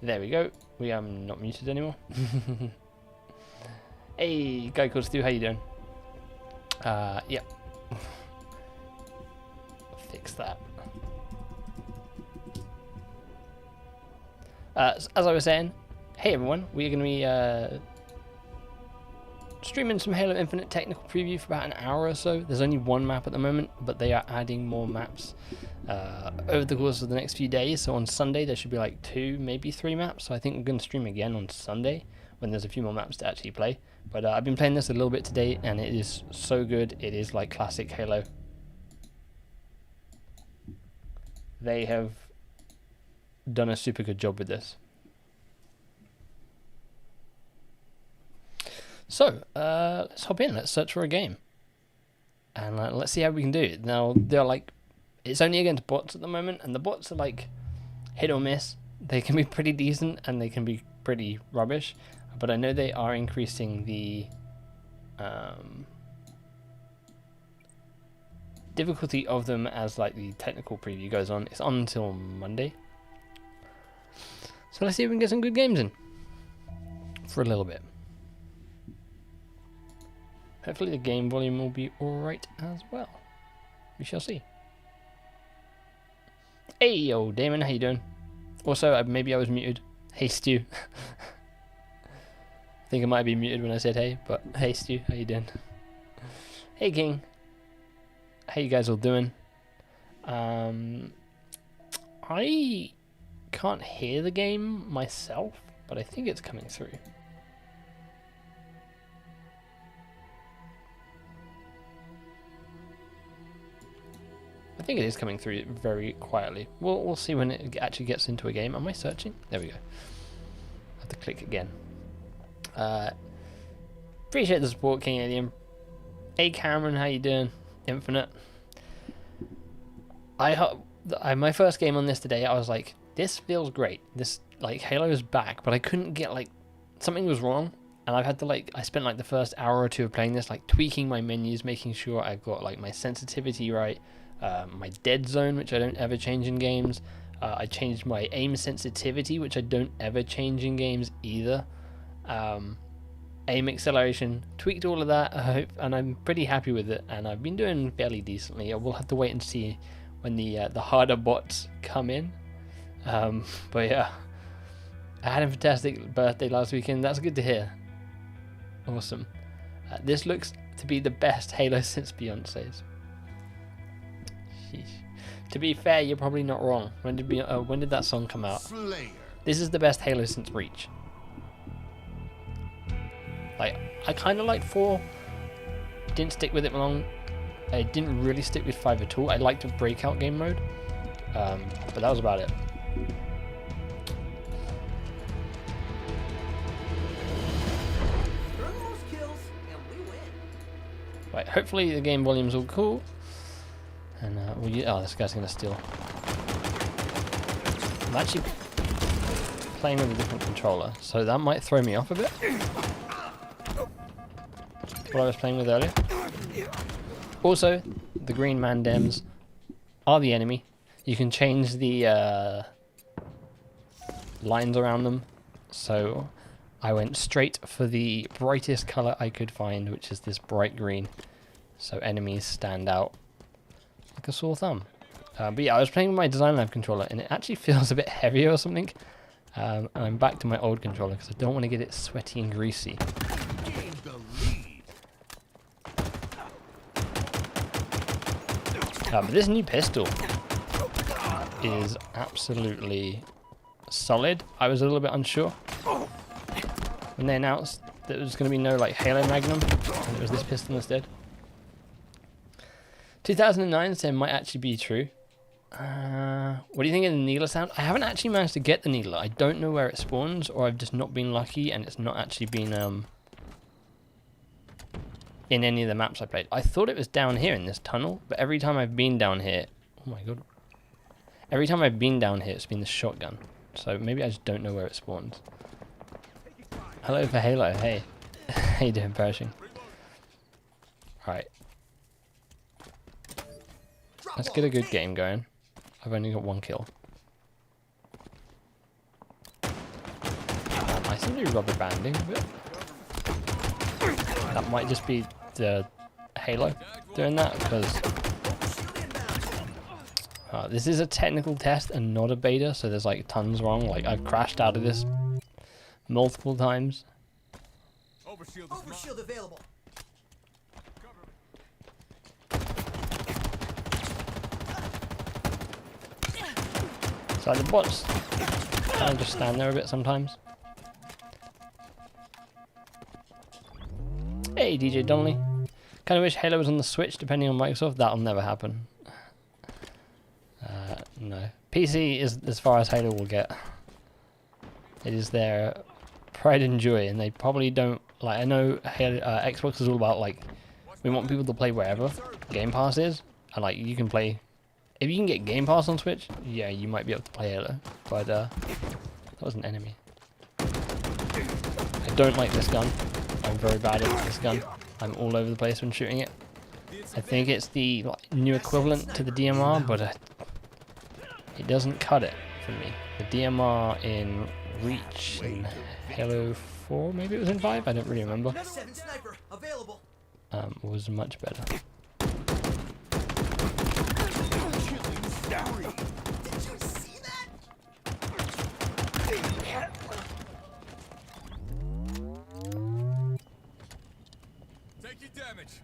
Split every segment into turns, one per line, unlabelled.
There we go. We are not muted anymore. Hey, guy called Stu, how you doing? Yeah. Fix that. As I was saying, hey everyone, we're going to be streaming some Halo Infinite technical preview for about an hour or so. There's only one map at the moment, but they are adding more maps over the course of the next few days. So on Sunday there should be like 2, maybe 3 maps. So I think we're going to stream again on Sunday when there's a few more maps to actually play. But I've been playing this a little bit today and it is so good. It is like classic Halo. They have done a super good job with this. So, let's hop in, let's search for a game. And let's see how we can do it. Now, they're like, it's only against bots at the moment, and the bots are like hit or miss. They can be pretty decent, and they can be pretty rubbish. But I know they are increasing the difficulty of them as like the technical preview goes on. It's on until Monday. So let's see if we can get some good games in for a little bit. Hopefully the game volume will be alright as well. We shall see. Hey yo, Damon, how you doing? Also, maybe I was muted. Hey Stu. I think I might be muted when I said hey, but hey Stu, how you doing? Hey King. How you guys all doing? I can't hear the game myself, but I think it's coming through. I think it is coming through very quietly. We'll see when it actually gets into a game. Am I searching? There we go. I have to click again. Appreciate the support, King Alien. Hey Cameron, how you doing? Infinite. My first game on this today, I was like, this feels great. This, like, Halo is back, but I couldn't get, like, something was wrong. And I've had to, like, I spent, like, the first hour or two of playing this, like, tweaking my menus, making sure I've got, like, my sensitivity right. My dead zone, which I don't ever change in games. I changed my aim sensitivity, which I don't ever change in games either. Aim acceleration, tweaked all of that, I hope, and I'm pretty happy with it. And I've been doing fairly decently. I will have to wait and see when the harder bots come in. But yeah, I had a fantastic birthday last weekend. That's good to hear. Awesome. This looks to be the best Halo since Beyonce's. Sheesh. To be fair, you're probably not wrong. When did that song come out? Slayer. This is the best Halo since Reach. Like, I kind of liked 4. Didn't stick with it long. I didn't really stick with 5 at all. I liked the breakout game mode, but that was about it. Right, hopefully the game volume's all cool. And oh, this guy's gonna steal. I'm actually playing with a different controller, so that might throw me off a bit. What I was playing with earlier. Also, the green man dems are the enemy. You can change the lines around them. So I went straight for the brightest color I could find, which is this bright green. So enemies stand out like a sore thumb. But yeah, I was playing with my Design Lab controller and it actually feels a bit heavier or something. And I'm back to my old controller because I don't want to get it sweaty and greasy. But this new pistol is absolutely solid. I was a little bit unsure when they announced that there was going to be no like Halo Magnum and it was this pistol instead. 2009 so it might actually be true. What do you think of the needler sound? I haven't actually managed to get the needler. I don't know where it spawns, or I've just not been lucky and it's not actually been in any of the maps I played. I thought it was down here in this tunnel, but every time I've been down here, oh my god. Every time I've been down here, it's been the shotgun. So maybe I just don't know where it spawns. Hello for Halo, hey. How you doing, Pershing? Alright. Let's get a good game going. I've only got 1 kill. seem to be rubber banding a bit. That might just be the Halo doing that, because this is a technical test and not a beta, so there's like tons wrong. Like I've crashed out of this multiple times.
Overshield available.
So the bots kind of just stand there a bit sometimes. Hey DJ Donnelly. Kind of wish Halo was on the Switch depending on Microsoft. That'll never happen. No. PC is as far as Halo will get. It is their pride and joy, and they probably don't like. I know Halo, Xbox is all about like we want people to play wherever Game Pass is, and like you can play. If you can get Game Pass on Switch, yeah, you might be able to play Halo. But that was an enemy. I don't like this gun. I'm very bad at this gun. I'm all over the place when shooting it. I think it's the new equivalent to the DMR, but it doesn't cut it for me. The DMR in Reach in Halo 4, maybe it was in 5, I don't really remember, was much better.
Did you see that?
Take your damage.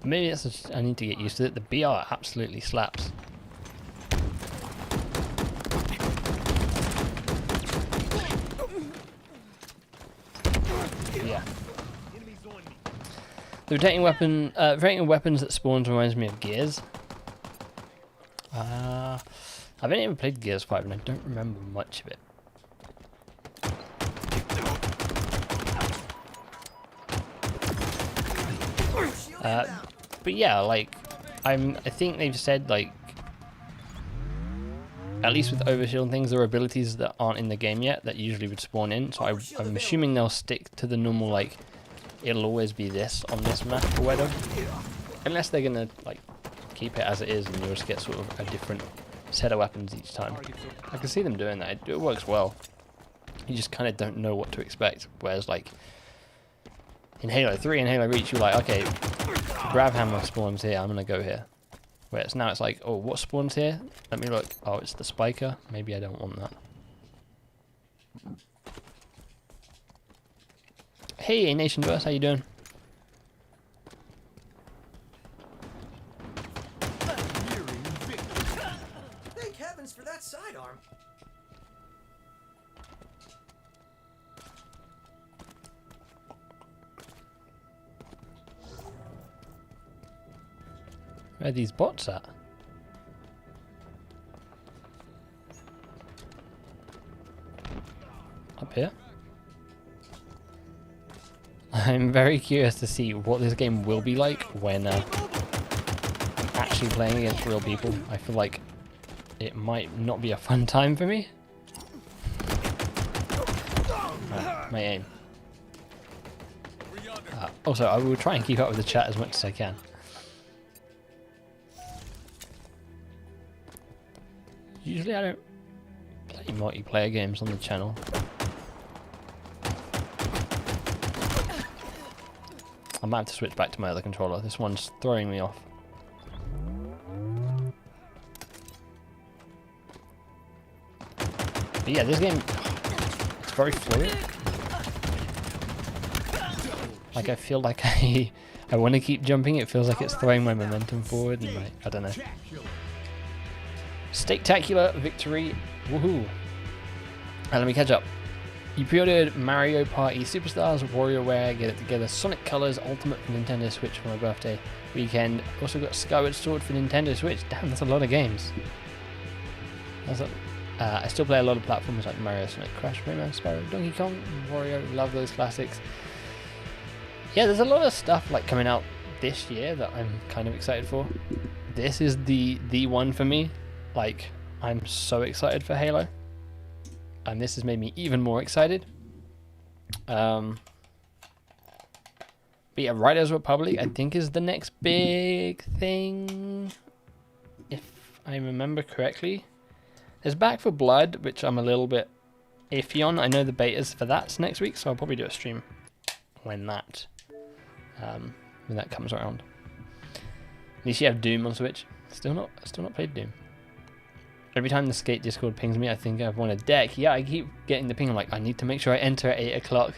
Maybe that's just, I need to get used to it. The BR absolutely slaps. Yeah. The rotating weapons that spawns reminds me of Gears. I've only ever played Gears 5 and I don't remember much of it. But yeah, like I think they've said like at least with overshield and things, there are abilities that aren't in the game yet that usually would spawn in. So I'm assuming they'll stick to the normal like it'll always be this on this map or whatever, unless they're gonna like keep it as it is and you'll just get sort of a different set of weapons each time. I can see them doing that. It works well. You just kind of don't know what to expect. Whereas like in Halo 3 and Halo Reach, you're like, okay, grab hammer spawns here, I'm gonna go here. Whereas now it's like, oh, what spawns here? Let me look. Oh, it's the spiker. Maybe I don't want that. Hey, Nationverse, how you doing?
Thank heavens for that sidearm.
Where are these bots at? Up here? I'm very curious to see what this game will be like when I'm actually playing against real people. I feel like it might not be a fun time for me. My aim. Also, I will try and keep up with the chat as much as I can. Usually I don't play multiplayer games on the channel. I might have to switch back to my other controller. This one's throwing me off. But yeah, this game, it's very fluid. Like I feel like I want to keep jumping. It feels like it's throwing my momentum forward and like, I don't know. Steaktacular victory. Woohoo. And let me catch up. You pre-ordered Mario Party Superstars, WarioWare, Get It Together, Sonic Colors, Ultimate for Nintendo Switch for my birthday weekend. Also got Skyward Sword for Nintendo Switch. Damn, that's a lot of games. I still play a lot of platforms like Mario, Sonic, Crash, Rayman, Spyro, Donkey Kong, Wario. Love those classics. Yeah, there's a lot of stuff like coming out this year that I'm kind of excited for. This is the one for me. Like, I'm so excited for Halo. And this has made me even more excited. But yeah, Riders Republic, I think, is the next big thing. If I remember correctly. There's Back for Blood, which I'm a little bit iffy on. I know the betas for that's next week, so I'll probably do a stream when that comes around. At least you have Doom on Switch. Still not played Doom. Every time the Skate Discord pings me, I think I've won a deck. Yeah, I keep getting the ping. I'm like, I need to make sure I enter at 8 o'clock.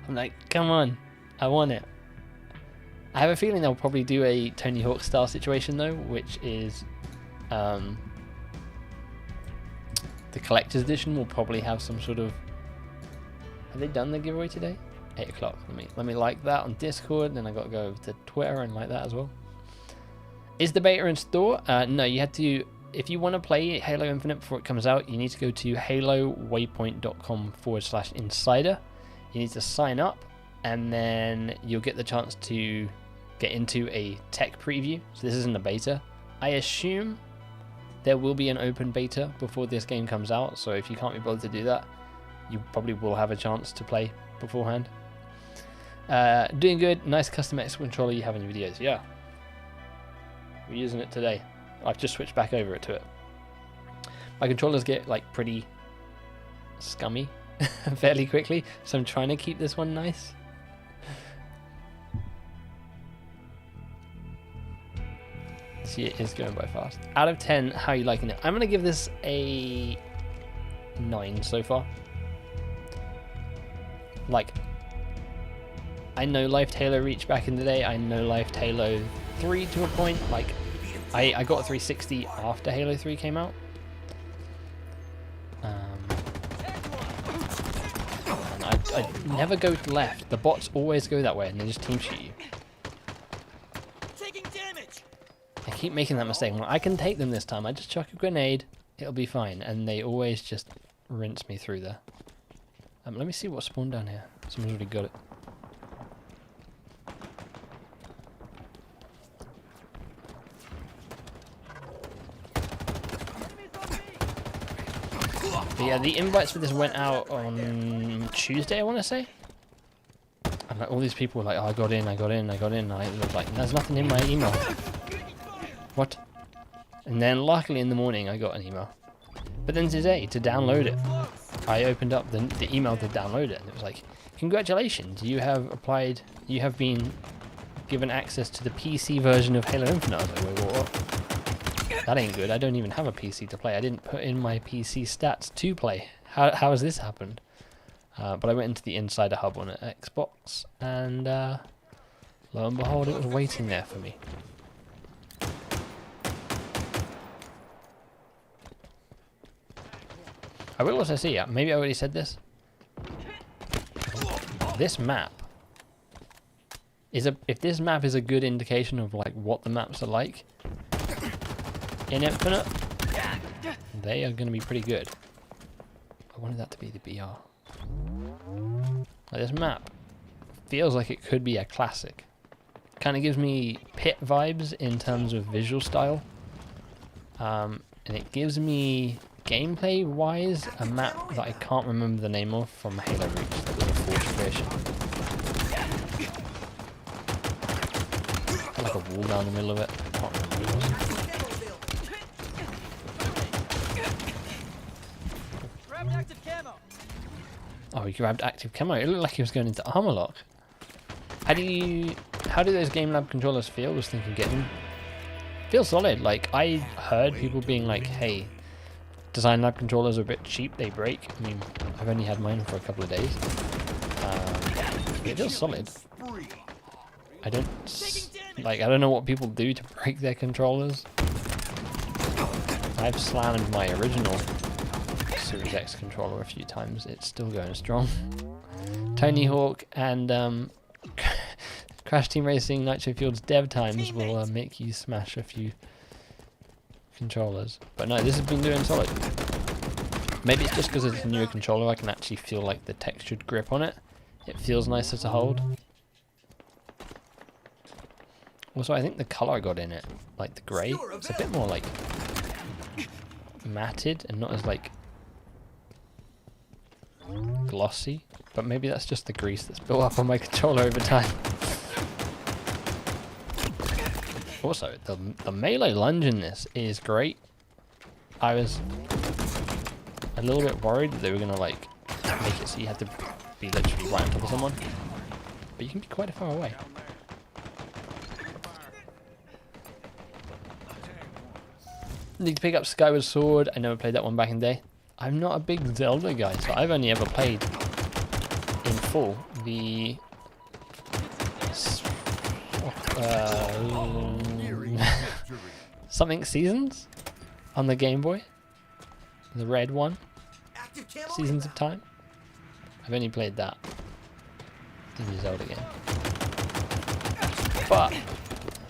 I'm like, come on, I want it. I have a feeling they'll probably do a Tony Hawk style situation though, which is the collector's edition will probably have some sort of. Have they done the giveaway today? 8 o'clock. Let me like that on Discord. Then I got to go over to Twitter and like that as well. Is the beta in store? No, you had to. If you want to play Halo Infinite before it comes out, you need to go to halowaypoint.com/insider. You need to sign up, and then you'll get the chance to get into a tech preview. So this isn't a beta. I assume there will be an open beta before this game comes out. So if you can't be bothered to do that, you probably will have a chance to play beforehand. Doing good. Nice custom X controller you have in your videos. Yeah. We're using it today. I've just switched back over to it. My controllers get like pretty scummy fairly quickly, so I'm trying to keep this one nice. See, it is going by fast. Out of 10, how are you liking it? I'm going to give this a 9 so far. Like, I know Life Halo Reach back in the day. I know Life Halo 3 to a point. Like, I got a 360 after Halo 3 came out. And I never go left. The bots always go that way and they just team shoot you.
Taking damage.
I keep making that mistake. I'm like, I can take them this time. I just chuck a grenade. It'll be fine. And they always just rinse me through there. Let me see what spawned down here. Someone's already got it. But yeah, the invites for this went out on Tuesday, I want to say. And like, all these people were like, oh, I got in. And I was like, there's nothing in my email. What? And then luckily in the morning I got an email. But then today, to download it, I opened up the email to download it. And it was like, congratulations, you have been given access to the PC version of Halo Infinite. I was like, wait, what? That ain't good. I don't even have a PC to play. I didn't put in my PC stats to play. How has this happened? But I went into the Insider Hub on Xbox, and lo and behold, it was waiting there for me. I will also see, maybe I already said this. This map is if this map is a good indication of like what the maps are like in Infinite, they are going to be pretty good. I wanted that to be the BR. Like, this map feels like it could be a classic. Kind of gives me Pit vibes in terms of visual style. And it gives me, gameplay-wise, a map that I can't remember the name of from Halo Reach. That was a Forge creation. Got like a wall down the middle of it. I can't remember what it was. Oh, he grabbed active camo. It looked like he was going into armor lock. How do those Game Lab controllers feel? I was thinking getting them. Feel solid. Like, I heard people being like, hey, Design Lab controllers are a bit cheap, they break. I mean, I've only had mine for a couple of days. It feels solid. I don't know what people do to break their controllers. I've slammed my original Series X controller a few times. It's still going strong. Tony Hawk and Crash Team Racing Nitro Field's dev times will make you smash a few controllers. But no, this has been doing solid. Maybe it's just because it's a newer controller, I can actually feel like the textured grip on it. It feels nicer to hold. Also, I think the color I got in it, like the grey, it's a bit more like matted and not as like glossy, but maybe that's just the grease that's built up on my controller over time. Also, the melee lunge in this is great. I was a little bit worried that they were gonna like make it so you had to be literally right on top of someone, but you can be quite far away. Need to pick up Skyward Sword. I never played that one back in the day. I'm not a big Zelda guy, so I've only ever played in full the something Seasons on the Game Boy, the red one,
Active camo
Seasons of Time. I've only played that in the Zelda game. But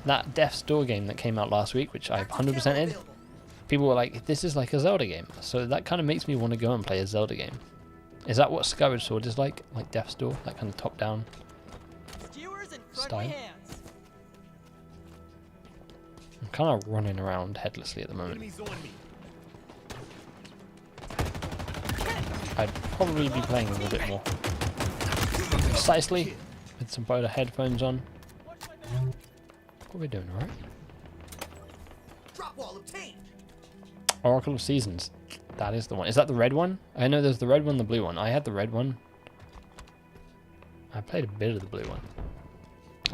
that Death's Door game that came out last week, which I 100%ed, people were like, this is like a Zelda game. So that kind of makes me want to go and play a Zelda game. Is that what Skyward Sword is like? Like Death's Door? That kind of top-down style? I'm kind of running around headlessly at the moment. I'd probably be playing a little bit more precisely with some better headphones on. What are we doing, alright?
Drop wall obtained.
Oracle of Seasons. That is the one. Is that the red one? I know there's the red one, the blue one. I had the red one. I played a bit of the blue one.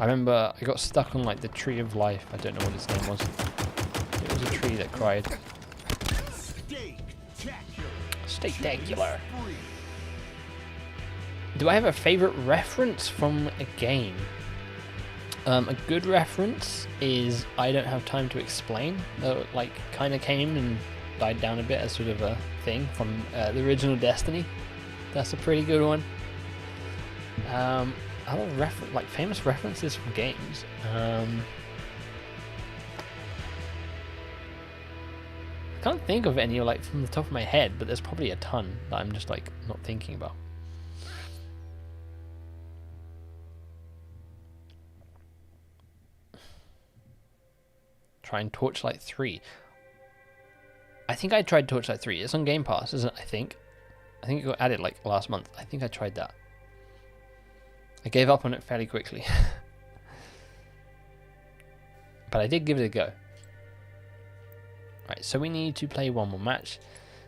I remember I got stuck on like the Tree of Life. I don't know what its name was. It was a tree that cried. Spectacular. Do I have a favorite reference from a game? A good reference is I Don't Have Time to Explain. Like kind of came and died down a bit as sort of a thing from the original Destiny. That's a pretty good one. Other like famous references from games. I can't think of any like from the top of my head, but there's probably a ton that I'm just like not thinking about. Trying Torchlight 3. I think I tried Torchlight 3. It's on Game Pass, isn't it? I think it got added like last month. I think I tried that. I gave up on it fairly quickly. But I did give it a go. Right, so we need to play one more match.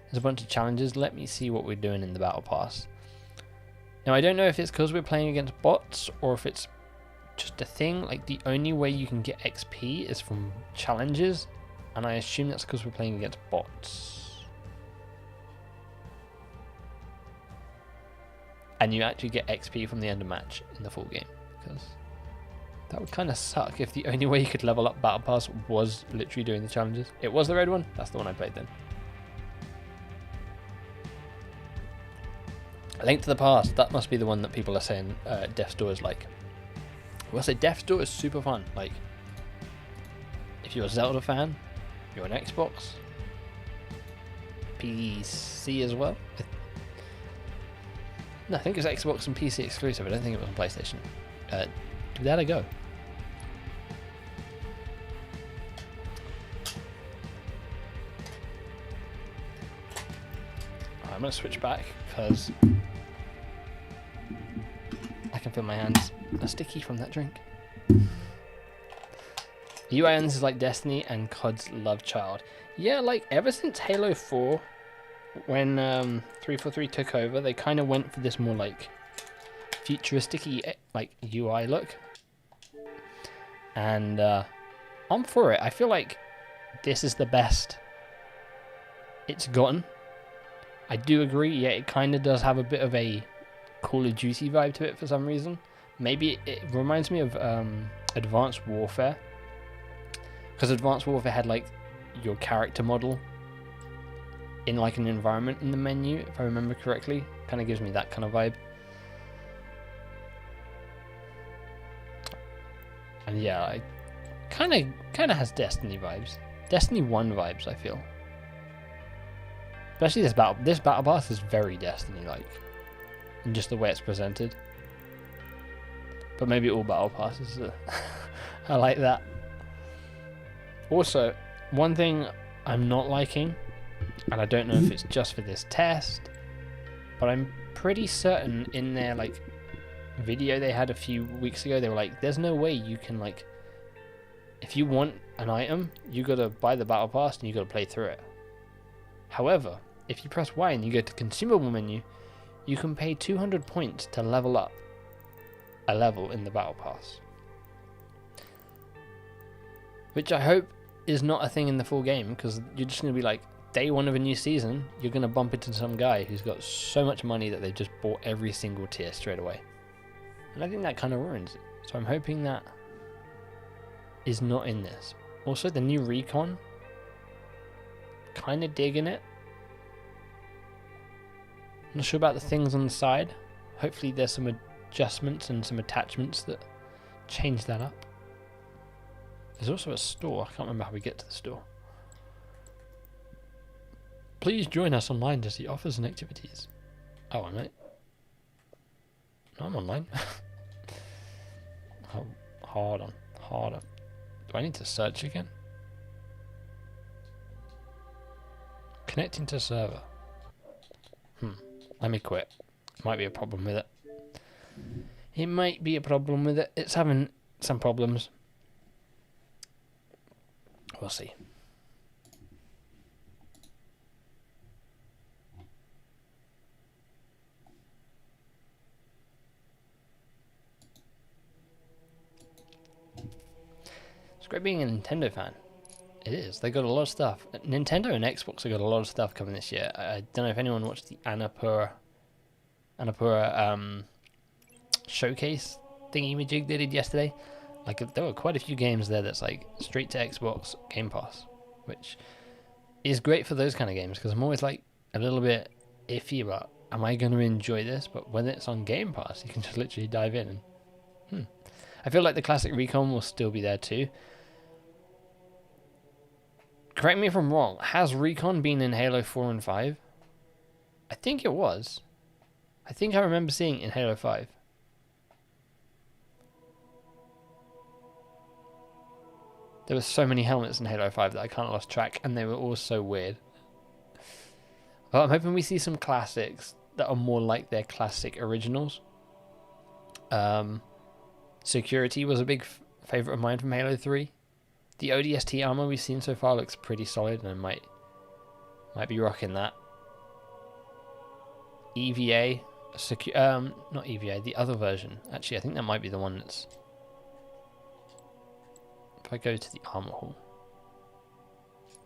There's a bunch of challenges. Let me see what we're doing in the Battle Pass. Now, I don't know if it's because we're playing against bots or if it's just a thing. Like, the only way you can get XP is from challenges. And I assume that's because we're playing against bots. And you actually get XP from the end of match in the full game, because that would kind of suck if the only way you could level up Battle Pass was literally doing the challenges. It was the red one. That's the one I played then. A Link to the Past. That must be the one that people are saying Death's Door is like. Well, I say Death's Door is super fun. Like, if you're a Zelda fan, you're an Xbox, PC as well. No, I think it's Xbox and PC exclusive. I don't think it was on PlayStation. Give that a go. I'm going to switch back because I can feel my hands are sticky from that drink. UI on this is like Destiny and COD's love child. Yeah, like ever since Halo 4, when 343 took over, they kind of went for this more like futuristic-y like UI look, and I'm for it. I feel like this is the best it's gotten. I do agree, yeah, it kind of does have a bit of a Call of Duty vibe to it for some reason. Maybe it reminds me of Advanced Warfare, because Advanced Warfare had like your character model in like an environment in the menu, if I remember correctly. Kind of gives me that kind of vibe. And yeah, I kind of has Destiny vibes. Destiny 1 vibes, I feel. Especially this battle pass is very Destiny-like, in just the way it's presented. But maybe all battle passes are I like that. Also, one thing I'm not liking, and I don't know if it's just for this test, but I'm pretty certain in their like video they had a few weeks ago, they were like, there's no way you can like, if you want an item, you gotta buy the battle pass and you gotta play through it. However, if you press Y and you go to consumable menu, you can pay 200 points to level up a level in the battle pass, which I hope is not a thing in the full game, because you're just going to be like, day one of a new season, you're going to bump into some guy who's got so much money that they've just bought every single tier straight away, and I think that kind of ruins it. So I'm hoping that is not in this. Also, the new recon, kind of digging it. Not sure about the things on the side. Hopefully there's some adjustments and some attachments that change that up. There's also a store. I can't remember how we get to the store. Please join us online to see offers and activities. Oh, I'm not. No, I'm online. Oh, hold on. Do I need to search again? Connecting to server. Let me quit. Might be a problem with it. It might be a problem with it. It's having some problems. We'll see. It's great being a Nintendo fan. It is. They got a lot of stuff. Nintendo and Xbox have got a lot of stuff coming this year. I don't know if anyone watched the Annapurna showcase thingy-majig they did yesterday. Like, there were quite a few games there that's like straight to Xbox Game Pass, which is great for those kind of games, because I'm always like a little bit iffy about, am I going to enjoy this? But when it's on Game Pass, you can just literally dive in. And I feel like the classic Recon will still be there too. Correct me if I'm wrong, has Recon been in Halo 4 and 5? I think it was. I think I remember seeing it in Halo 5. There were so many helmets in Halo 5 that I kind of lost track, and they were all so weird. But I'm hoping we see some classics that are more like their classic originals. Security was a big favourite of mine from Halo 3. The ODST armor we've seen so far looks pretty solid, and I might be rocking that. EVA, not EVA, the other version. Actually, I think that might be the one that's... If I go to the armor hall,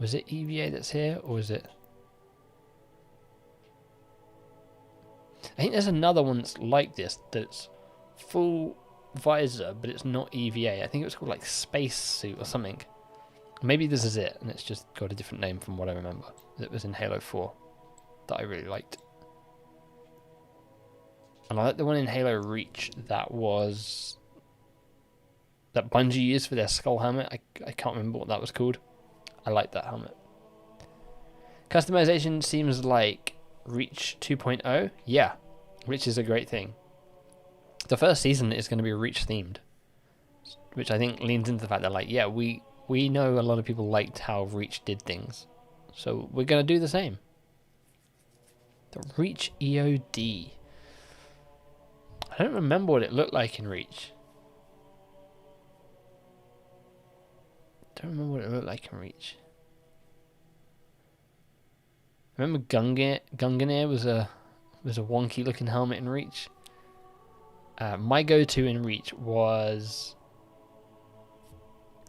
was it EVA that's here, or is it? I think there's another one that's like this, that's full visor, but it's not EVA. I think it was called like Space Suit or something. Maybe this is it, and it's just got a different name from what I remember. It was in Halo 4 that I really liked. And I like the one in Halo Reach that Bungie used for their skull helmet. I can't remember what that was called. I like that helmet. Customization seems like Reach 2.0. Yeah, Reach is a great thing. The first season is going to be Reach themed, which I think leans into the fact that, like, yeah, we know a lot of people liked how Reach did things, so we're going to do the same. The Reach EOD. I don't remember what it looked like in Reach. I remember Gunganir was a wonky looking helmet in Reach. My go-to in Reach was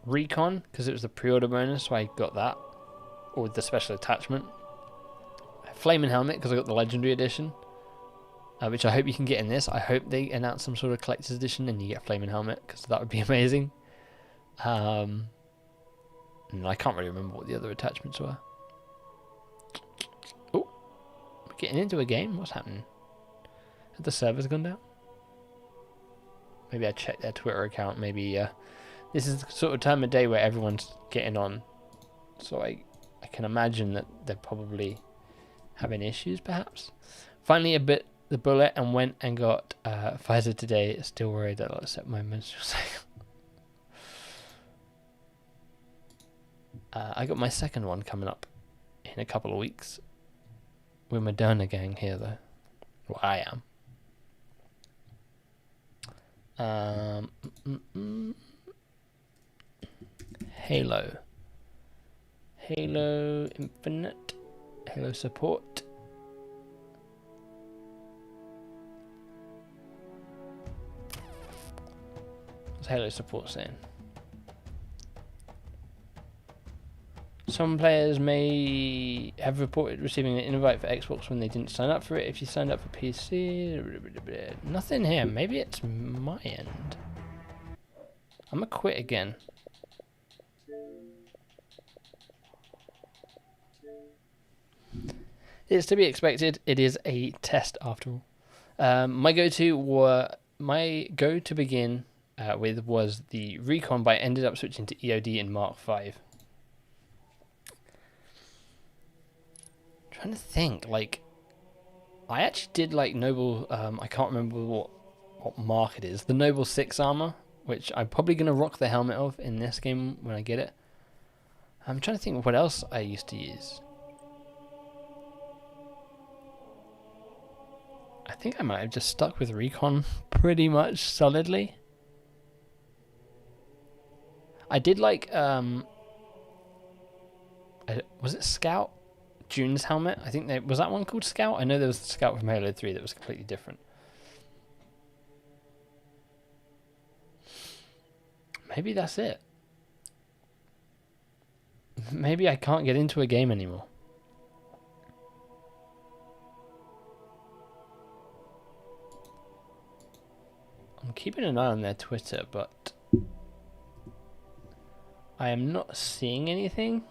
Recon, because it was the pre-order bonus, so I got that, or with the special attachment. Flaming Helmet, because I got the Legendary Edition, which I hope you can get in this. I hope they announce some sort of collector's edition and you get Flaming Helmet, because that would be amazing. And I can't really remember what the other attachments were. Oh, we're getting into a game? What's happening? Have the servers gone down? Maybe I checked their Twitter account. Maybe this is the sort of time of day where everyone's getting on. So I can imagine that they're probably having issues, perhaps. Finally, bit the bullet and went and got Pfizer today. Still worried that I'll set my menstrual cycle. I got my second one coming up in a couple of weeks. We're Moderna gang here, though. Well, I am. Halo Infinite, Halo support. What's Halo support saying? Some players may have reported receiving an invite for Xbox when they didn't sign up for it. If you signed up for PC, nothing here. Maybe it's my end. I'm gonna quit again. It's to be expected. It is a test after all. My go-to begin with was the Recon, but I ended up switching to EOD in Mark 5. Trying to think, like, I actually did like Noble. I can't remember what mark it is. The Noble 6 armor, which I'm probably gonna rock the helmet of in this game when I get it. I'm trying to think what else I used to use. I think I might have just stuck with Recon pretty much solidly. I did like was it Scout? June's helmet? I think was that one called Scout? I know there was the Scout from Halo 3 that was completely different. Maybe that's it. Maybe I can't get into a game anymore. I'm keeping an eye on their Twitter, but I am not seeing anything.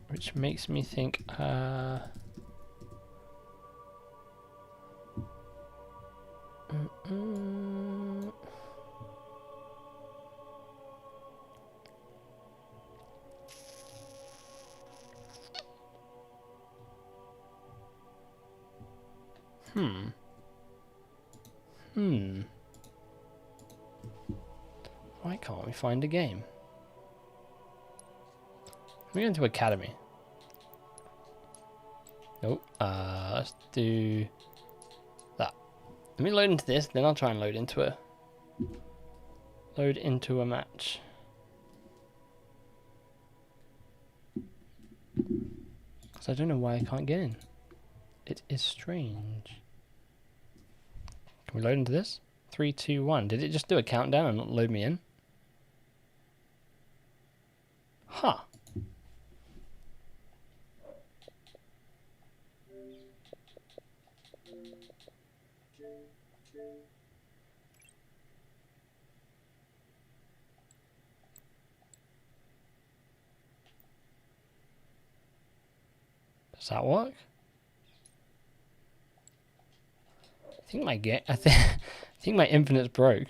Which makes me think, why can't we find a game? We're going to Academy. Nope. Let's do that. Let me load into this, then I'll try and load into a match. Because I don't know why I can't get in. It is strange. Can we load into this? 3, 2, 1. Did it just do a countdown and not load me in? Huh. Does that work? I think my Infinite's broke.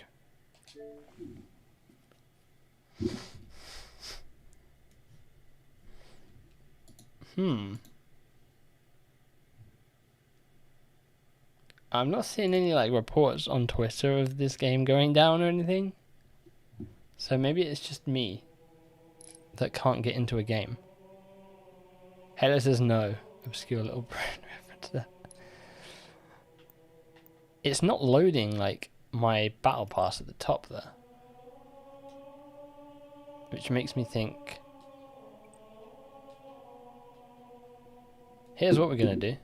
I'm not seeing any like reports on Twitter of this game going down or anything. So maybe it's just me that can't get into a game. Halo says no. Obscure little brand reference there. It's not loading like my battle pass at the top there. Which makes me think, here's what we're going to do.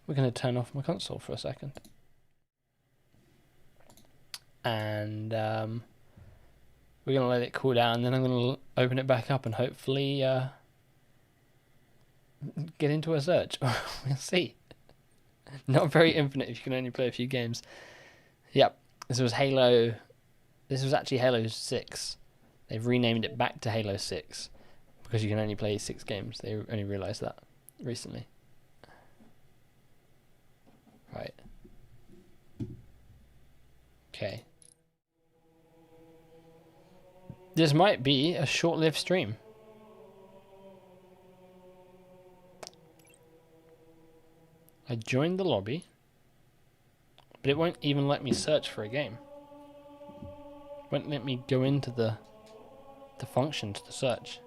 We're going to turn off my console for a second. And we're going to let it cool down, and then I'm going to open it back up and hopefully get into a search. We'll see. Not very infinite if you can only play a few games. Yep, this was Halo. This was actually Halo 6. They've renamed it back to Halo 6 because you can only play 6 games. They only realised that recently. Right. Okay. This might be a short-lived stream. I joined the lobby, but it won't even let me search for a game. It won't let me go into the functions to search.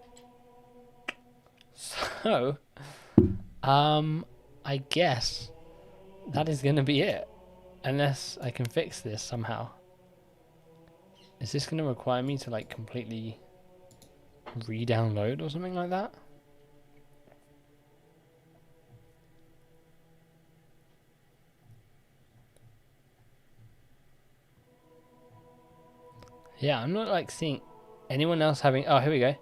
So, I guess that is going to be it, unless I can fix this somehow. Is this going to require me to like completely re-download or something like that? Yeah, I'm not like seeing anyone else having... Oh, here we go.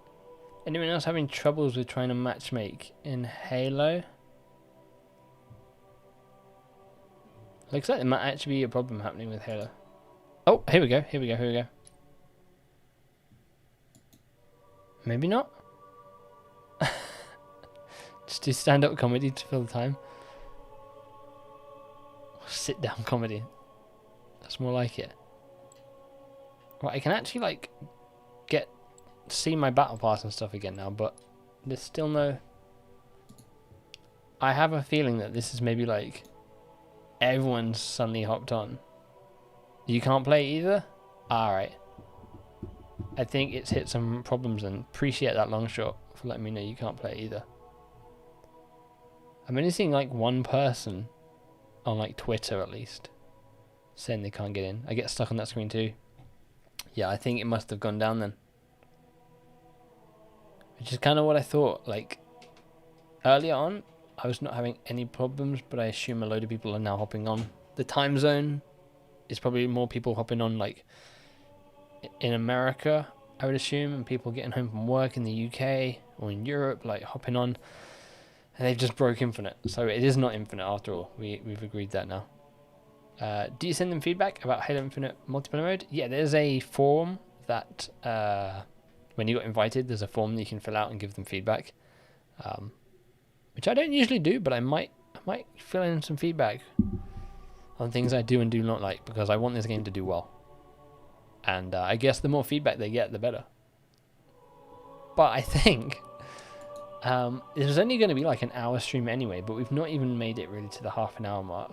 Anyone else having troubles with trying to matchmake in Halo? Looks like there might actually be a problem happening with Halo. Oh, here we go, here we go, here we go. Maybe not? Just do stand-up comedy to fill the time. Sit-down comedy. That's more like it. Right, I can actually like see my battle pass and stuff again now, but there's still no... I have a feeling that this is maybe like everyone's suddenly hopped on. You can't play either? Alright. I think it's hit some problems, and appreciate that long shot for letting me know you can't play either. I'm only seeing like one person on like Twitter at least saying they can't get in. I get stuck on that screen too. Yeah, I think it must have gone down then. Which is kind of what I thought. Like, earlier on, I was not having any problems, but I assume a load of people are now hopping on. The time zone is probably more people hopping on, like, in America, I would assume, and people getting home from work in the UK or in Europe, like, hopping on. And they've just broke Infinite. So it is not Infinite after all. We've agreed that now. Do you send them feedback about Halo Infinite multiplayer mode? Yeah, there's a form that... when you got invited, there's a form that you can fill out and give them feedback, which I don't usually do, but I might fill in some feedback on things I do and do not like, because I want this game to do well. And I guess the more feedback they get, the better. But I think it was only going to be like an hour stream anyway, but we've not even made it really to the half-an-hour mark.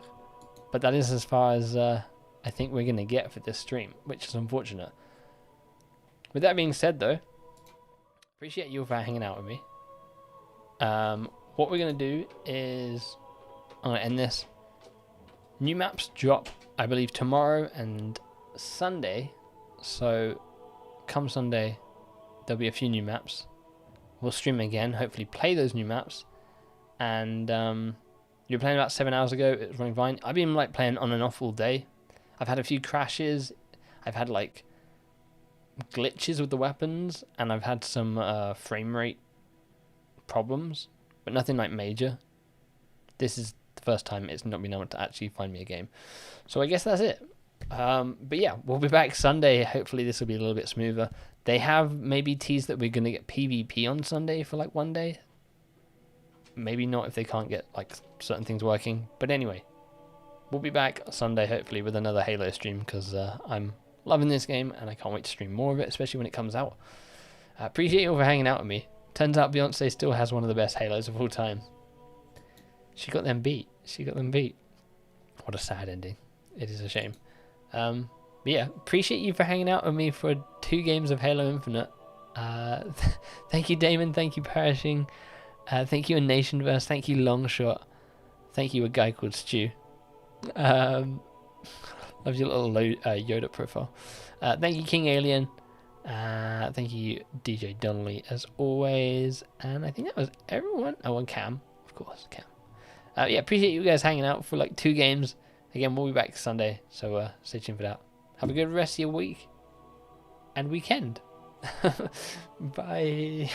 But that is as far as I think we're going to get for this stream, which is unfortunate. With that being said, though, appreciate you for hanging out with me. What we're going to do is... I'm going to end this. New maps drop, I believe, tomorrow and Sunday. So, come Sunday, there'll be a few new maps. We'll stream again, hopefully play those new maps. And you were playing about 7 hours ago. It was running fine. I've been like playing on and off all day. I've had a few crashes. I've had like glitches with the weapons, and I've had some frame rate problems, but nothing like major. This is the first time it's not been able to actually find me a game, so I guess that's it. But yeah, we'll be back Sunday. Hopefully this will be a little bit smoother. They have maybe teased that we're going to get PvP on Sunday for like one day. Maybe not if they can't get like certain things working, but anyway, we'll be back Sunday hopefully with another Halo stream, because I'm loving this game and I can't wait to stream more of it, especially when it comes out. I appreciate you all for hanging out with me. Turns out Beyonce still has one of the best Halos of all time. She got them beat. She got them beat. What a sad ending. It is a shame. But yeah, appreciate you for hanging out with me for 2 games of Halo Infinite. Thank you, Damon. Thank you, Perishing. Thank you, Nationverse. Thank you, Longshot. Thank you, a guy called Stu. Love your little Yoda profile. Thank you, King Alien. Thank you, DJ Donnelly, as always. And I think that was everyone. Oh, and Cam. Of course, Cam. Yeah, appreciate you guys hanging out for like 2 games. Again, we'll be back Sunday, so stay tuned for that. Have a good rest of your week and weekend. Bye.